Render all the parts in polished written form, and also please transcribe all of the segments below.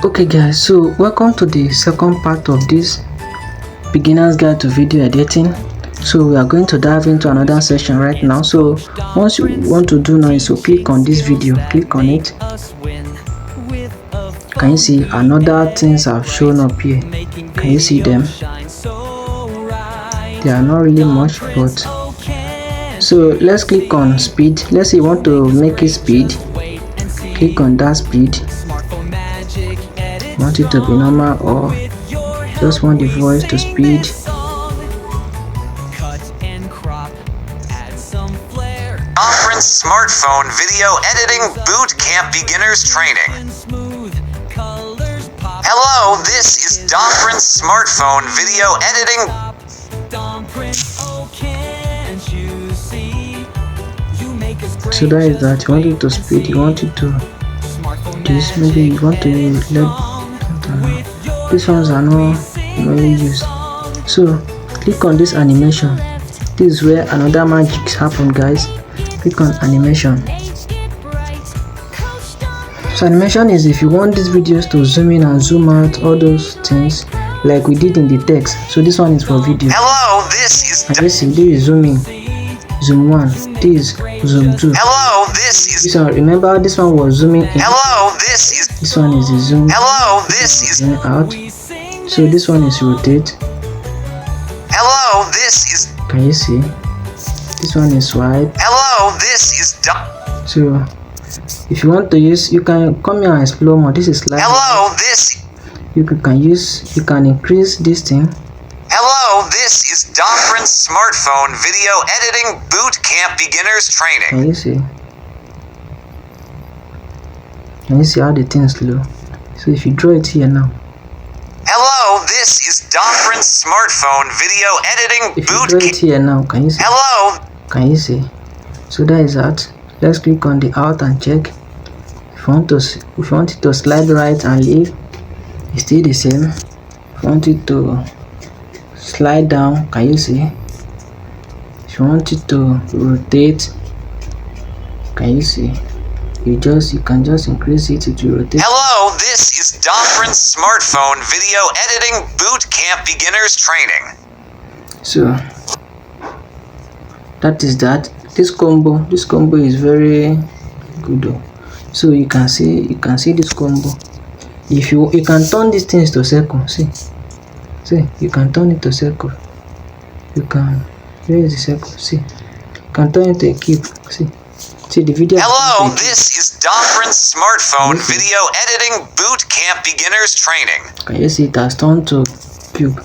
Okay guys, so welcome to the second part of this beginner's guide to video editing. So we are going to dive into another session right now. So once you want to do now is to click on this video, click on it. Can you see another things have shown up here? Can you see them? They are not really much, but so let's click on speed. Let's say you want to make it speed, click on that speed. Want it to be normal or just want the voice to speed. Conference Smartphone Video Editing Boot Camp Beginners Training. Hello, this is Conference Smartphone Video Editing. So that is that. You want it to speed, you want it to this, maybe you want to let these ones are not really used. So click on this animation. This is where another magic happen, guys. Click on animation. So animation is if you want these videos to zoom in and zoom out, all those things like we did in the text. So this one is for video. Hello, this is and this is zooming, zoom 1, this zoom 2. Hello, this is remember this one was zooming in. Hello, this one is the zoom. Hello, this is zoom out. So this one is rotate. Hello, this is can you see? This one is swipe. Hello, this is so if you want to use, you can come here and explore more. This is slide. Hello, this you can increase this thing. Hello, this is Conference Smartphone Video Editing Boot Camp Beginners Training. Can you see? Can you see how the things low? So if you draw it here now. Hello, this is Conference Smartphone Video Editing if Boot you draw it here now, can you see? Hello. Can you see? So that is that. Let's click on the out and check. If you want it to slide right and leave, it's still the same. If you want it to slide down, can you see? If you want it to rotate, can you see? You can just increase it to rotate. Hello, this is Conference Smartphone Video Editing Boot Camp Beginners Training. So that is that. This combo is very good though. So you can see this combo. If you can turn these things to circle. See you can turn it to circle. You can, where is the circle? See, you can turn it to a cube. See the video. Hello, this is Conference Smartphone Video Editing Boot Camp Beginners Training. Can you see it has turned to cube?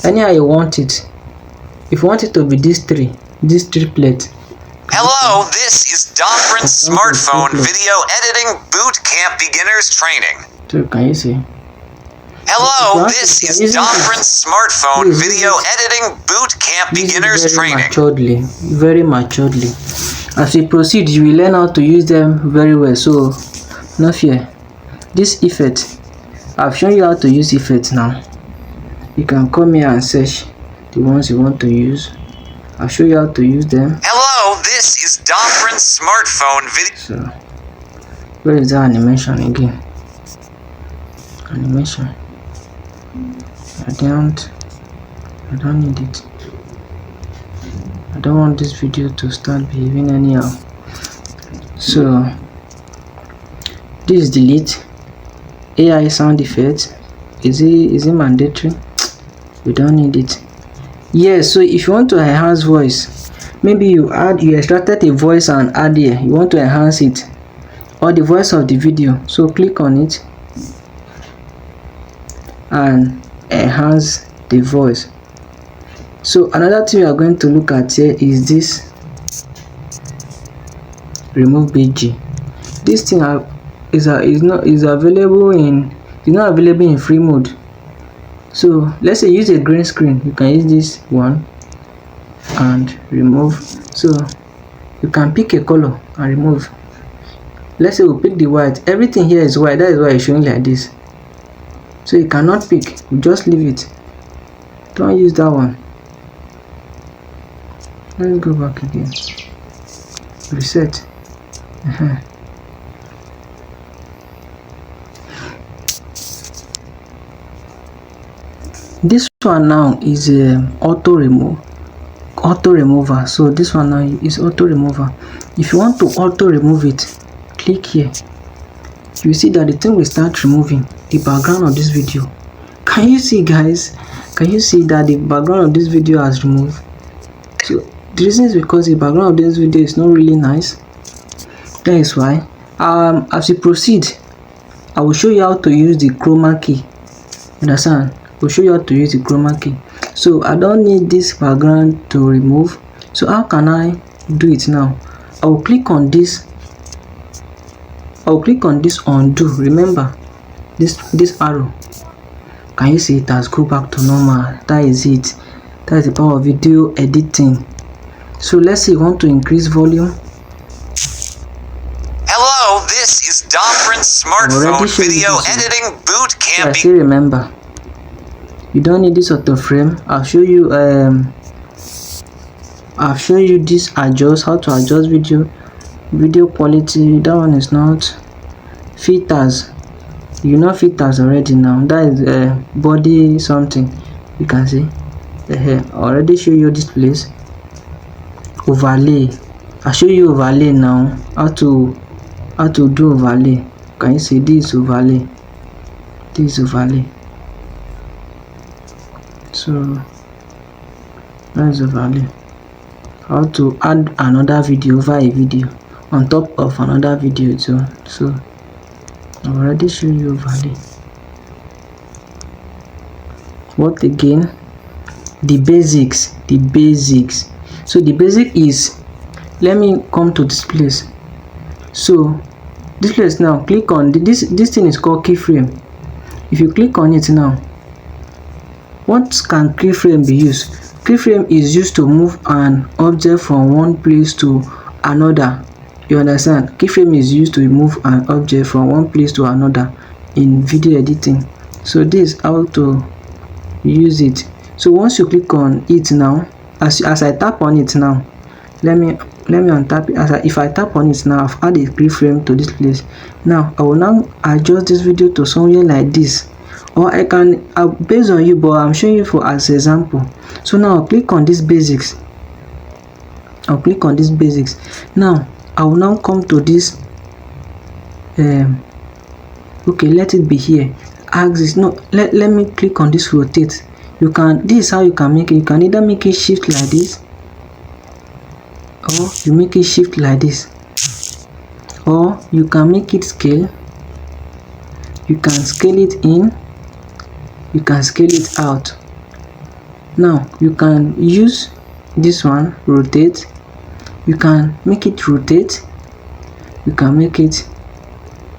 Anyhow you want it. If you want it to be this triplet. Hello, this is Conference Smartphone Video Editing Boot Camp Beginners Training. So can you see? Hello, this is Conference Smartphone Video Editing Boot Camp Beginners Training. Very maturely. As you proceed, you will learn how to use them very well. So no fear. This effect, I've shown you how to use effects now. You can come here and search the ones you want to use. I'll show you how to use them. Hello, this is Conference Smartphone Video. So where is the animation again? Animation. I don't need it. I don't want this video to start behaving anyhow. So this is delete. AI sound effect. Is it mandatory? We don't need it. Yes, so if you want to enhance voice, maybe you extracted a voice and add here, you want to enhance it, or the voice of the video, so click on it and enhance the voice. So another thing we are going to look at here is this remove BG. This thing is not available in free mode. So let's say use a green screen, you can use this one and remove. So you can pick a color and remove. Let's say we pick the white. Everything here is white, that is why it's showing like this. So you cannot pick, you just leave it. Don't use that one. Let's go back again. Reset. This one now is auto remover. So this one now is auto remover. If you want to auto remove it, click here. You see that the thing will start removing the background of this video. Can you see, guys? Can you see that the background of this video has removed? So the reason is because the background of this video is not really nice. That is why. As we proceed, I will show you how to use the chroma key. Understand? We'll show you how to use the chroma key. So I don't need this background to remove. So how can I do it now? I will click on this. I will click on this undo. Remember this arrow. Can you see it has go back to normal? That is it. That is the power of video editing. So let's say you want to increase volume. Hello, this is Dofrin's smartphone video editing boot camp. I still remember. You don't need this auto frame. I'll show you this adjust, how to adjust video quality. That one is not filters. You know filters already now. That is body something. You can see already show you this place. Overlay. I'll show you overlay now. How to do overlay. Can you see this overlay? This overlay. So that's overlay. How to add another video over a video on top of another video too. So I already show you overlay. What again? The basics. So the basic is, let me come to this place. So this place now, click on this thing is called keyframe. If you click on it now, what can keyframe be used? Keyframe is used to move an object from one place to another. You understand? Keyframe is used to move an object from one place to another in video editing. So this is how to use it. So once you click on it now, as I tap on it now, let me untap it. If I tap on it now, I've added a keyframe to this place. Now I will now adjust this video to somewhere like this, or I can based on you, but I'm showing you for as example. So now I'll click on this basics. Now I will now come to this okay, let it be here. Axis. No, let me click on this rotate. You can, this is how you can make it. You can either make it shift like this, or you make it shift like this, or you can make it scale. You can scale it in, you can scale it out. Now you can use this one, rotate. You can make it rotate. You can make it,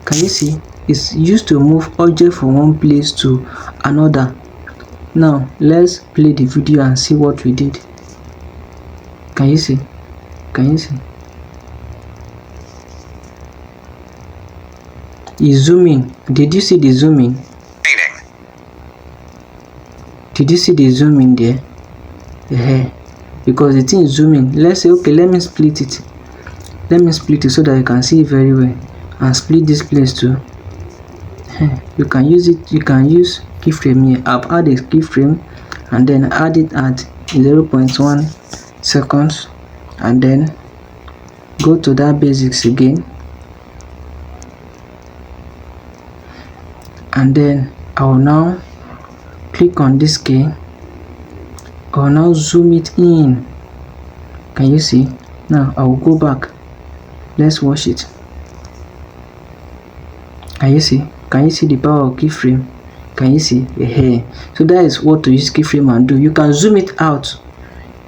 can you see, it's used to move object from one place to another. Now let's play the video and see what we did. Can you see? Is zooming. Did you see the zooming? Did you see the zooming there? Because the thing is zooming. Let's say, okay, let me split it so that you can see it very well, and split this place too. You can use it. You can use keyframe here. I've added a keyframe and then add it at 0.1 seconds, and then go to that basics again, and then I will now click on this key. I will now zoom it in. Can you see? Now I will go back. Let's watch it. Can you see? Can you see the power of keyframe? Can you see? So that is what to use keyframe and do. You can zoom it out.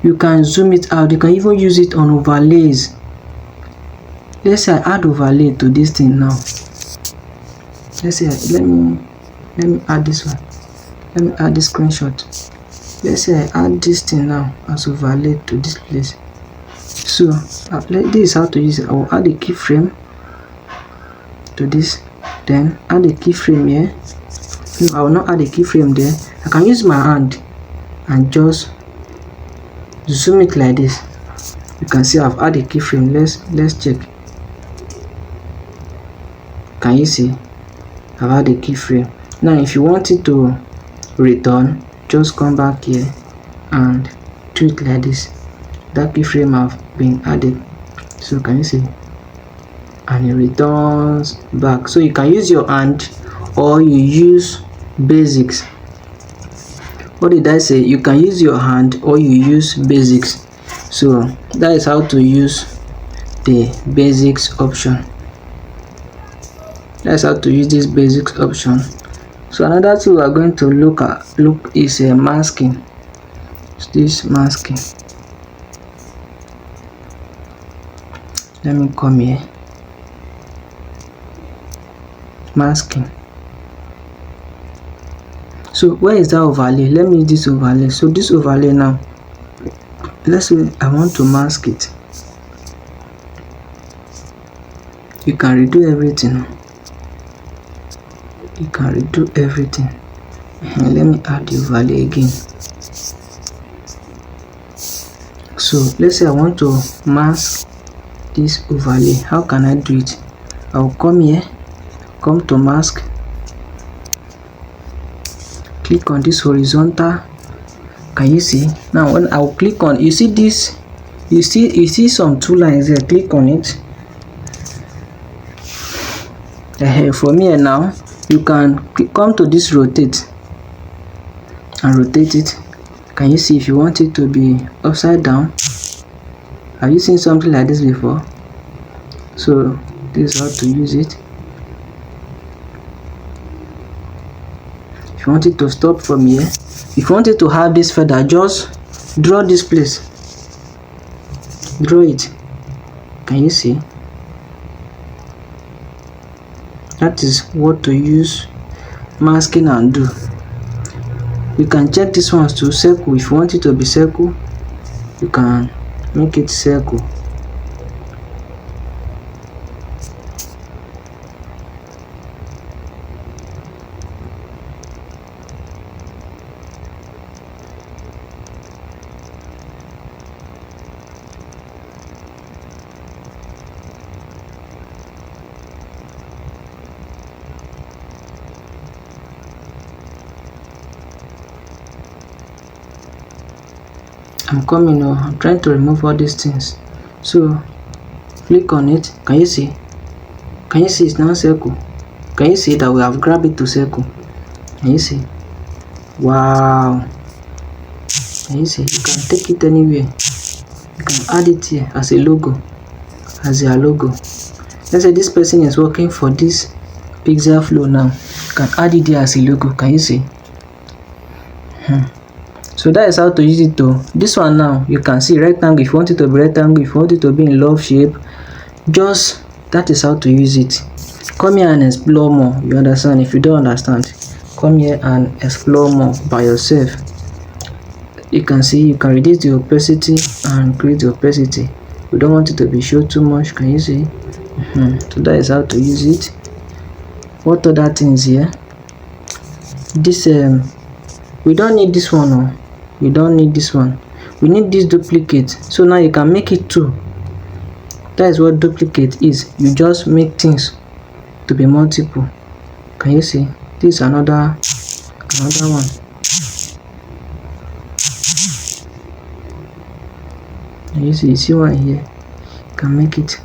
You can even use it on overlays. Let's say I add overlay to this thing now. Let's say let me add this one. Let me add this screenshot. Let's say I add this thing now as overlay to this place. So this is how to use it. I will add a keyframe to this, then add a keyframe here. No, I will not add a keyframe there. I can use my hand and just zoom it like this. You can see I've added a keyframe. Let's check. Can you see? I've added a keyframe. Now if you want it to return, just come back here and do it like this. That keyframe have been added, so can you see, and it returns back. So you can use your hand or you use basics. What did I say? You can use your hand or you use basics. So that is how to use the basics option. That's how to use this basics option. So another tool we are going to look is masking. This masking. Let me come here. Masking. So where is that overlay? Let me use this overlay. So this overlay now, let's say I want to mask it. You can redo everything. You can redo everything. Let me add the overlay again. So let's say I want to mask this overlay. How can I do it? I'll come here, come to mask, click on this horizontal. Can you see? Now when I'll click on, you see this, you see some two lines there. Click on it. For me now, you can come to this rotate and rotate it. Can you see if you want it to be upside down? Have you seen something like this before? So this is how to use it. If you want it to stop from here, if you want it to have this feather, just draw this place. Draw it. Can you see? That is what to use masking and do. You can check this ones to circle. If you want it to be circle, you can make it circle. I'm coming now. I'm trying to remove all these things. So click on it. Can you see? Can you see it's now circle? Can you see that we have grabbed it to circle? Can you see? Wow. Can you see? You can take it anywhere. You can add it here as a logo. As a logo. Let's say this person is working for this pixel flow now. You can add it here as a logo. Can you see? So that is how to use it though. This one now, you can see rectangle. If you want it to be rectangle, if you want it to be in love shape, just that is how to use it. Come here and explore more. You understand? If you don't understand, come here and explore more by yourself. You can see you can reduce the opacity and increase the opacity. We don't want it to be shown too much. Can you see? So that is how to use it. What other things here? This we don't need this one. No, we don't need this one. We need this duplicate. So now you can make it two. That is what duplicate is. You just make things to be multiple. Can you see? This is another one. You see one here. You can make it.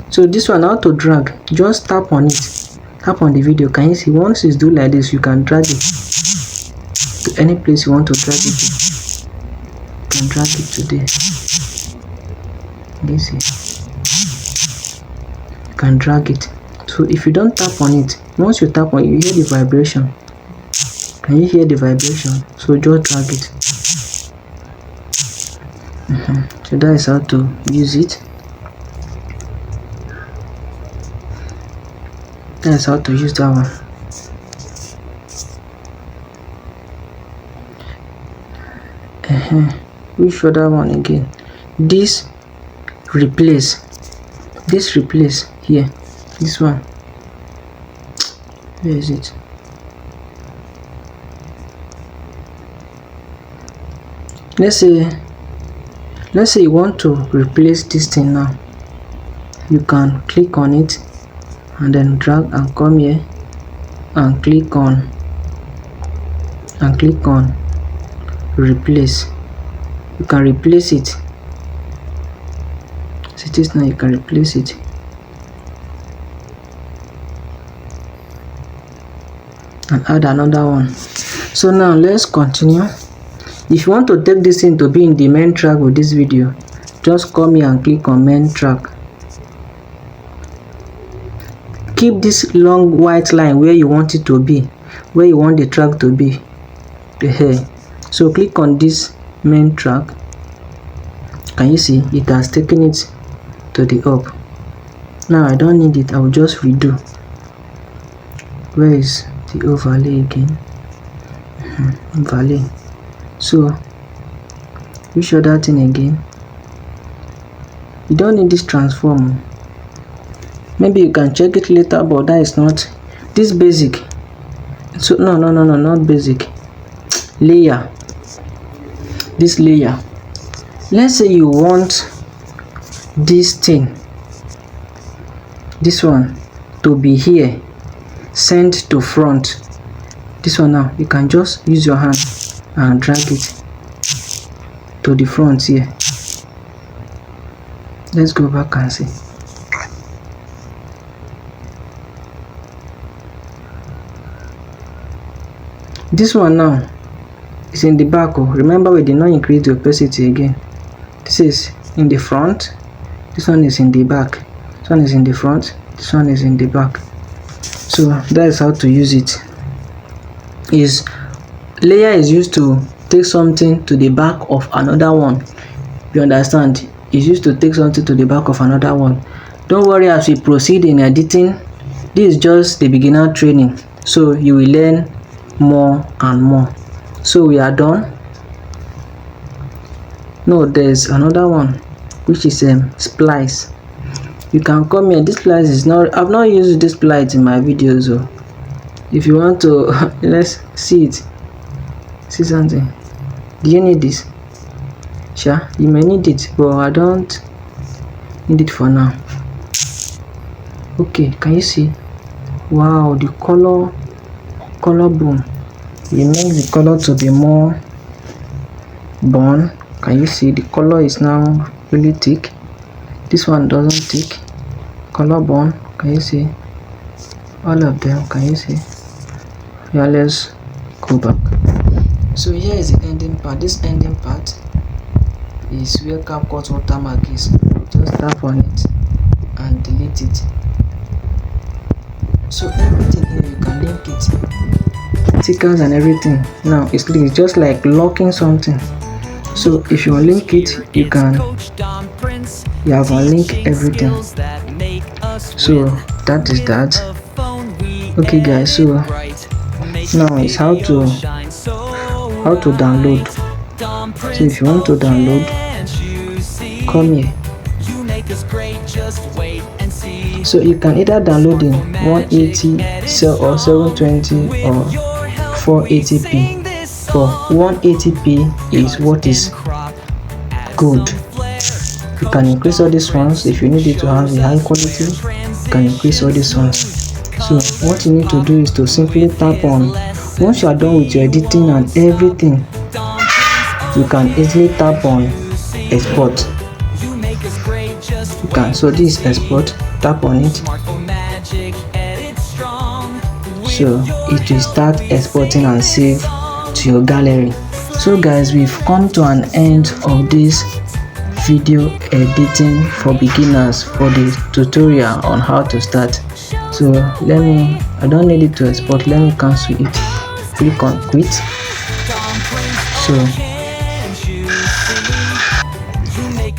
So this one, how to drag? Just tap on it. Tap on the video. Can you see? Once it's do like this, you can drag it to any place you want to drag it to. You can drag it to there. You see? You can drag it. So if you don't tap on it, once you tap on it, you hear the vibration. Can you hear the vibration? So just drag it. So that is how to use it. That is how to use that one. Which other one again? This replace here. This one. Where is it? Let's say you want to replace this thing now. You can click on it and then drag and come here and click on replace. You can replace it. As it is now, you can replace it. And add another one. So now let's continue. If you want to take this in to be in the main track with this video, just come here and click on main track. Keep this long white line where you want it to be, where you want the track to be. So click on this main track. Can you see it has taken it to the up? Now I don't need it, I will just redo. Where is the overlay again? Overlay. So which other thing again? You don't need this transform. Maybe you can check it later, but that is not this basic. So no, not basic. Layer. This layer. Let's say you want this thing, this one, to be here, sent to front. This one now, you can just use your hand and drag it to the front here. Let's go back and see. This one now is in the back. Remember, we did not increase the opacity again. This is in the front, this one is in the back, this one is in the front, this one is in the back. So that is how to use it. Is layer is used to take something to the back of another one. You understand? It's used to take something to the back of another one. Don't worry, as we proceed in editing, this is just the beginner training, so you will learn more and more. So we are done. No, there's another one which is splice. You can come here. This splice is not, I've not used this splice in my videos. So if you want to let's see it. See something. Do you need this? Sure, you may need it, but I don't need it for now. Okay, can you see? Wow, the color boom. You make the color to be more burn. Can you see the color is now really thick? This one doesn't thick. Color burn. Can you see? All of them. Can you see? Yeah, let's go back. So here is the ending part. This ending part is where Capcut watermark is. Just tap on it and delete it. So everything here you can link it. Stickers and everything. Now it's just like locking something. So if you link it, you can have unlink everything. So that is that. Okay guys, so now it's how to download. So if you want to download, come here. So you can either download in 180 or 720 or 480p. For 180p is what is good. You can increase all these ones. If you need it to have a high quality, you can increase all these ones. So what you need to do is to simply tap on, once you are done with your editing and everything, you can easily tap on export. You can, so this is export, tap on it, so it will start exporting and save to your gallery. So guys, we've come to an end of this video editing for beginners for the tutorial on how to start. So I don't need it to export. Let me cancel it. Click on quit.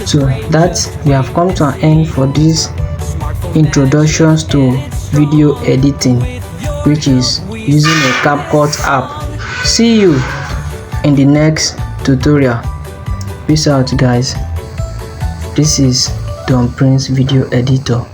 So that we have come to an end for this introductions to video editing, which is using a Capcut app. See you in the next tutorial. Peace out guys. This is Don Prince Video Editor.